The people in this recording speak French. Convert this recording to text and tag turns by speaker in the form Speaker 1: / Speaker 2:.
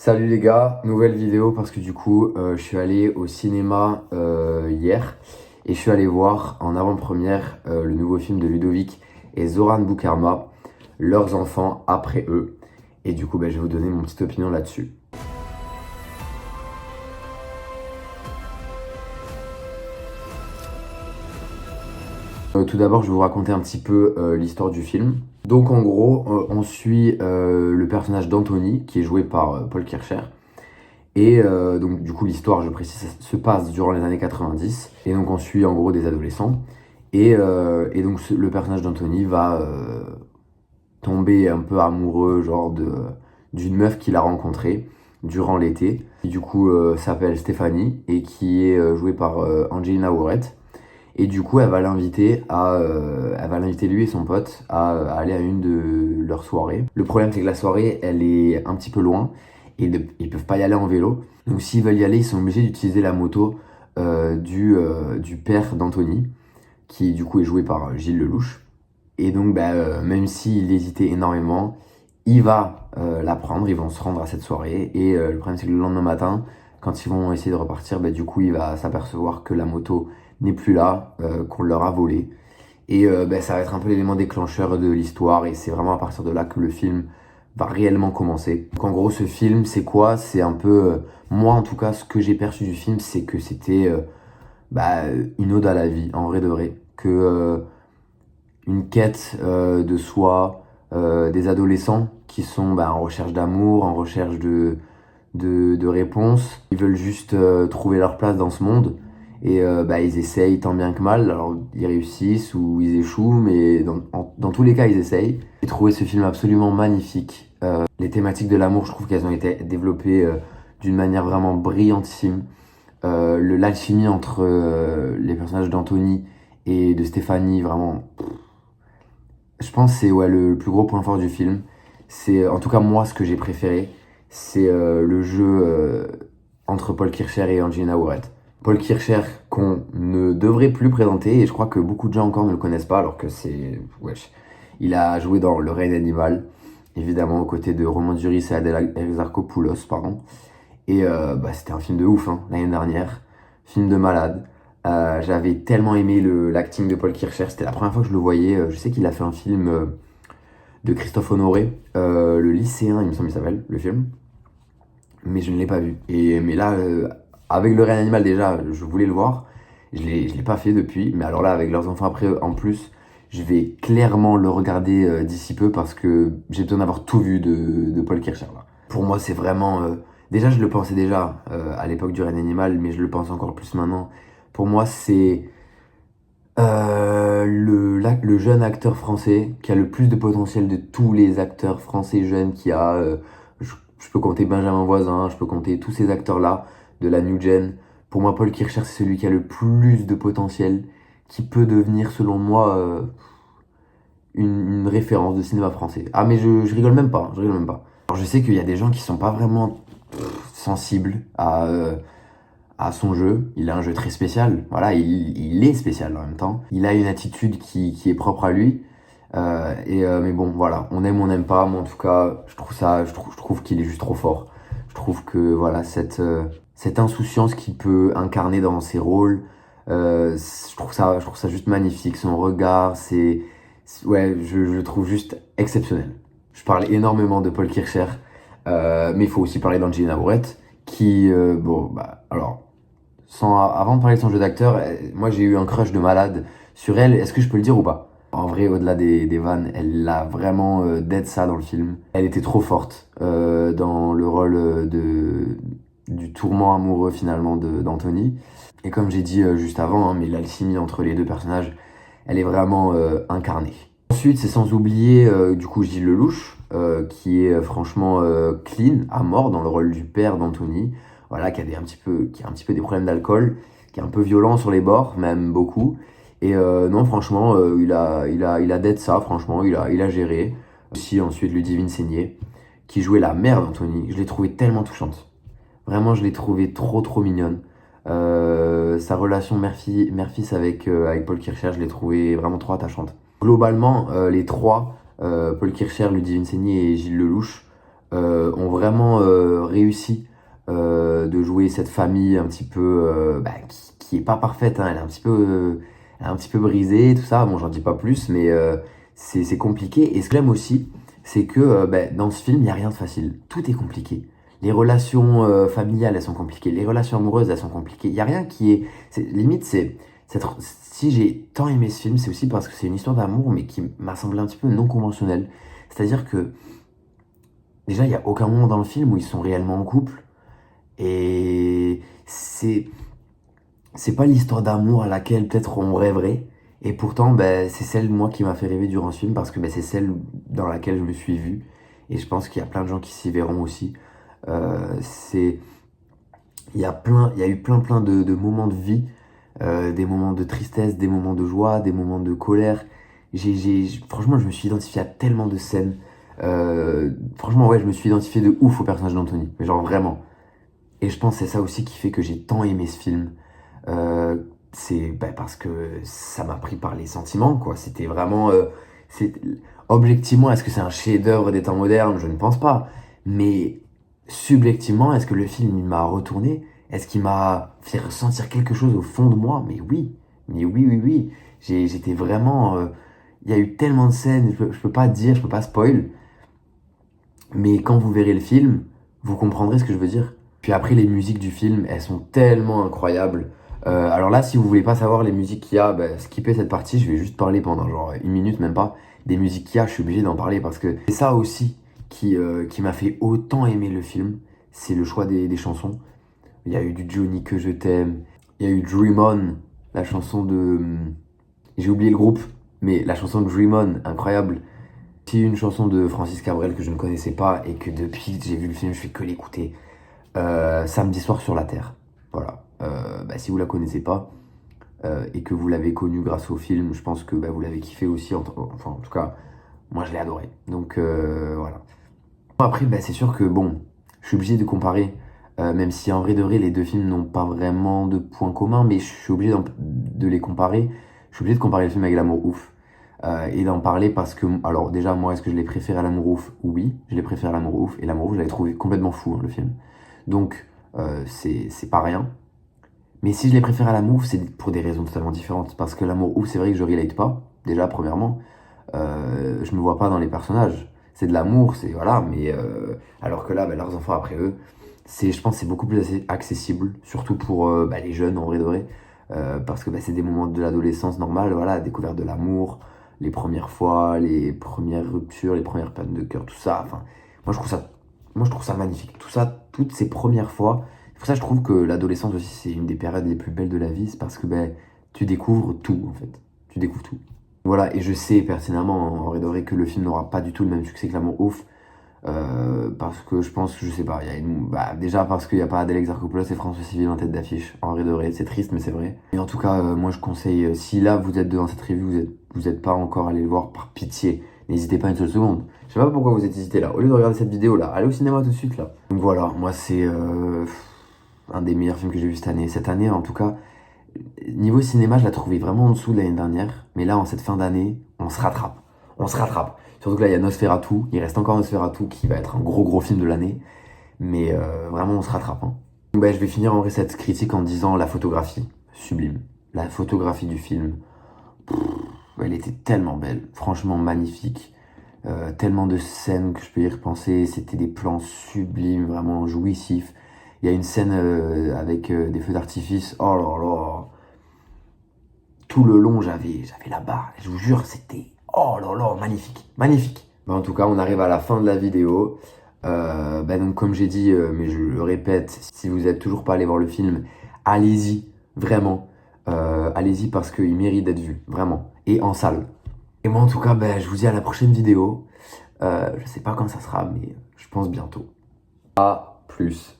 Speaker 1: Salut les gars, nouvelle vidéo parce que du coup je suis allé au cinéma hier et je suis allé voir en avant-première le nouveau film de Ludovic et Zoran Boukarma, leurs enfants après eux. Et du coup je vais vous donner mon petite opinion là-dessus. Tout d'abord je vais vous raconter un petit peu l'histoire du film. Donc en gros on suit le personnage d'Anthony qui est joué par Paul Kircher. Et donc du coup l'histoire, je précise, se passe durant les années 90. Et donc on suit en gros des adolescents. Et donc le personnage d'Anthony va tomber un peu amoureux d'une meuf qu'il a rencontrée durant l'été. Qui du coup s'appelle Stéphanie et qui est jouée par Angelina Warret. Et du coup elle va l'inviter lui et son pote à aller à une de leurs soirées. Le problème c'est que la soirée elle est un petit peu loin et ils peuvent pas y aller en vélo. Donc s'ils veulent y aller, ils sont obligés d'utiliser la moto du père d'Anthony, qui du coup est joué par Gilles Lelouch. Et donc même s'il hésitait énormément, il va la prendre, ils vont se rendre à cette soirée. Et le problème c'est que le lendemain matin, quand ils vont essayer de repartir, du coup il va s'apercevoir que la moto n'est plus là, qu'on leur a volé. Et ça va être un peu l'élément déclencheur de l'histoire. Et c'est vraiment à partir de là que le film va réellement commencer. Donc en gros, ce film, c'est quoi? C'est un peu... moi, en tout cas, ce que j'ai perçu du film, c'est que c'était une ode à la vie, en vrai de vrai. Que une quête de soi, des adolescents qui sont en recherche d'amour, en recherche de réponses. Ils veulent juste trouver leur place dans ce monde. Et ils essayent tant bien que mal. Alors ils réussissent ou ils échouent, mais dans tous les cas, ils essayent. J'ai trouvé ce film absolument magnifique. Les thématiques de l'amour, je trouve qu'elles ont été développées d'une manière vraiment brillantissime. L'alchimie entre les personnages d'Anthony et de Stéphanie, vraiment, je pense que c'est le plus gros point fort du film. C'est en tout cas moi ce que j'ai préféré, c'est le jeu entre Paul Kircher et Angelina Warret. Paul Kircher qu'on ne devrait plus présenter et je crois que beaucoup de gens encore ne le connaissent pas alors que c'est... Wesh. Il a joué dans Le Règne animal, évidemment aux côtés de Roman Duris et Adèle Exarchopoulos, pardon. Et c'était un film de ouf l'année dernière, film de malade. J'avais tellement aimé l'acting de Paul Kircher, c'était la première fois que je le voyais. Je sais qu'il a fait un film de Christophe Honoré, Le lycéen, il me semble qu'il s'appelle, le film. Mais je ne l'ai pas vu. Mais là, avec Le Règne animal déjà, je voulais le voir. Je l'ai pas fait depuis. Mais alors là, avec leurs enfants après, en plus, je vais clairement le regarder d'ici peu parce que j'ai besoin d'avoir tout vu de Paul Kircher là. Pour moi, c'est vraiment... déjà, je le pensais déjà à l'époque du Règne animal, mais je le pense encore plus maintenant. Pour moi, c'est le jeune acteur français qui a le plus de potentiel de tous les acteurs français jeunes qui a. Je peux compter Benjamin Voisin, je peux compter tous ces acteurs-là de la New Gen. Pour moi, Paul Kircher, c'est celui qui a le plus de potentiel, qui peut devenir, selon moi, une référence de cinéma français. Ah, mais je rigole même pas, je rigole même pas. Alors, je sais qu'il y a des gens qui sont pas vraiment sensibles à son jeu. Il a un jeu très spécial. Voilà, il est spécial en même temps. Il a une attitude qui est propre à lui. Mais bon, voilà, on aime ou on n'aime pas. Moi, en tout cas, je trouve qu'il est juste trop fort. Je trouve que voilà, cette insouciance qu'il peut incarner dans ses rôles, je trouve ça juste magnifique. Son regard, ouais, je le trouve juste exceptionnel. Je parle énormément de Paul Kircher, mais il faut aussi parler d'Angelina Warret, qui, alors, avant de parler de son jeu d'acteur, moi j'ai eu un crush de malade sur elle. Est-ce que je peux le dire ou pas? En vrai, au-delà des vannes, elle a vraiment dead ça dans le film. Elle était trop forte dans le rôle du tourment amoureux finalement d'Anthony. Et comme j'ai dit juste avant, mais l'alchimie entre les deux personnages, elle est vraiment incarnée. Ensuite, c'est sans oublier du coup Gilles Lelouch, qui est franchement clean, à mort dans le rôle du père d'Anthony. Voilà, qui a un petit peu des problèmes d'alcool, qui est un peu violent sur les bords, même beaucoup. Et non, franchement, il a d'être ça, franchement, il a géré. Aussi, ensuite, Ludivine Seigné, qui jouait la mère d'Anthony. Je l'ai trouvée tellement touchante. Vraiment, je l'ai trouvée trop, trop mignonne. Sa relation mère-fils avec Paul Kircher, je l'ai trouvée vraiment trop attachante. Globalement, les trois, Paul Kircher, Ludivine Seigné et Gilles Lelouch, ont vraiment réussi de jouer cette famille un petit peu qui est pas parfaite, hein, elle est un petit peu brisée, tout ça. Bon, j'en dis pas plus, mais c'est compliqué. Et ce que j'aime aussi, c'est que dans ce film, il n'y a rien de facile. Tout est compliqué. Les relations familiales, elles sont compliquées. Les relations amoureuses, elles sont compliquées. Il n'y a rien qui est. Limite, si j'ai tant aimé ce film, c'est aussi parce que c'est une histoire d'amour, mais qui m'a semblé un petit peu non conventionnelle. C'est-à-dire que, déjà, il n'y a aucun moment dans le film où ils sont réellement en couple. Et c'est pas l'histoire d'amour à laquelle peut-être on rêverait. Et pourtant, c'est celle, moi, qui m'a fait rêver durant ce film parce que c'est celle dans laquelle je me suis vu. Et je pense qu'il y a plein de gens qui s'y verront aussi. C'est, il y a eu plein de moments de vie, des moments de tristesse, des moments de joie, des moments de colère. Franchement, je me suis identifié à tellement de scènes. Franchement, ouais, je me suis identifié de ouf au personnage d'Anthony. Mais genre vraiment. Et je pense que c'est ça aussi qui fait que j'ai tant aimé ce film. Euh, c'est parce que ça m'a pris par les sentiments, quoi. C'était vraiment. C'est- Objectivement, est-ce que c'est un chef-d'œuvre des temps modernes? Je ne pense pas. Mais subjectivement, est-ce que le film il m'a retourné? Est-ce qu'il m'a fait ressentir quelque chose au fond de moi? Mais oui. Mais oui, oui, oui. J'étais vraiment. Il y a eu tellement de scènes, je peux pas dire, je peux pas spoil. Mais quand vous verrez le film, vous comprendrez ce que je veux dire. Puis après, les musiques du film, elles sont tellement incroyables. Alors là, si vous voulez pas savoir les musiques qu'il y a, skippez cette partie, je vais juste parler pendant genre une minute, même pas, des musiques qu'il y a, je suis obligé d'en parler parce que c'est ça aussi qui m'a fait autant aimer le film, c'est le choix des chansons. Il y a eu du Johnny que je t'aime, il y a eu Dream On, la chanson de... J'ai oublié le groupe, mais la chanson de Dream On, incroyable. C'est une chanson de Francis Cabrel que je ne connaissais pas et que depuis que j'ai vu le film, je fais que l'écouter. Samedi soir sur la Terre. Voilà. Si vous la connaissez pas et que vous l'avez connue grâce au film, je pense que vous l'avez kiffé aussi. Enfin, en tout cas, moi je l'ai adoré. Donc voilà. Après, c'est sûr que bon, je suis obligé de comparer, même si en vrai de vrai, les deux films n'ont pas vraiment de points communs, mais je suis obligé de les comparer. Je suis obligé de comparer le film avec L'amour ouf. Et d'en parler parce que, alors déjà, moi, est-ce que je l'ai préféré à L'amour ouf? Oui, je l'ai préféré à L'amour ouf. Et L'amour ouf, je l'avais trouvé complètement fou, hein, le film. Donc, c'est pas rien. Mais si je l'ai préféré à L'amour ouf, c'est pour des raisons totalement différentes. Parce que L'amour ouf, c'est vrai que je relate pas, déjà, premièrement. Je me vois pas dans les personnages. C'est de l'amour, c'est voilà, mais alors que là, leurs enfants après eux, je pense, que c'est beaucoup plus accessible, surtout pour les jeunes en vrai de vrai, parce que c'est des moments de l'adolescence normale, voilà, découverte de l'amour, les premières fois, les premières ruptures, les premières pannes de cœur, tout ça. Enfin, moi je trouve ça magnifique. Tout ça, toutes ces premières fois. C'est pour ça que je trouve que l'adolescence aussi c'est une des périodes les plus belles de la vie, c'est parce que tu découvres tout en fait, tu découvres tout. Voilà, et je sais pertinemment en vrai de vrai que le film n'aura pas du tout le même succès que L'amour ouf. Parce que je pense, je sais pas, déjà parce qu'il n'y a pas Adèle Exarchopoulos et François Civil en tête d'affiche. En vrai de vrai, c'est triste, mais c'est vrai. Et en tout cas, moi je conseille, si là vous êtes dans cette review, vous êtes pas encore allé le voir, par pitié, n'hésitez pas une seule seconde. Je sais pas pourquoi vous êtes hésité là. Au lieu de regarder cette vidéo là, allez au cinéma tout de suite là. Donc voilà, moi c'est un des meilleurs films que j'ai vu cette année. Cette année, en tout cas, niveau cinéma, je l'ai trouvé vraiment en dessous de l'année dernière. Mais là, en cette fin d'année, on se rattrape. On se rattrape. Surtout que là, il y a Nosferatu. Il reste encore Nosferatu qui va être un gros film de l'année. Mais vraiment, on se rattrape, hein. Donc, je vais finir en vrai cette critique en disant la photographie. Sublime. La photographie du film. Pff, elle était tellement belle. Franchement, magnifique. Tellement de scènes que je peux y repenser. C'était des plans sublimes, vraiment jouissifs. Il y a une scène avec des feux d'artifice. Oh là là. Tout le long, j'avais la barre. Je vous jure, c'était... Oh là là, magnifique, magnifique. En tout cas, on arrive à la fin de la vidéo. Donc comme j'ai dit, mais je le répète, si vous n'êtes toujours pas allé voir le film, allez-y, vraiment. Allez-y parce qu'il mérite d'être vu, vraiment. Et en salle. Et moi, en tout cas, je vous dis à la prochaine vidéo. Je sais pas quand ça sera, mais je pense bientôt. À plus.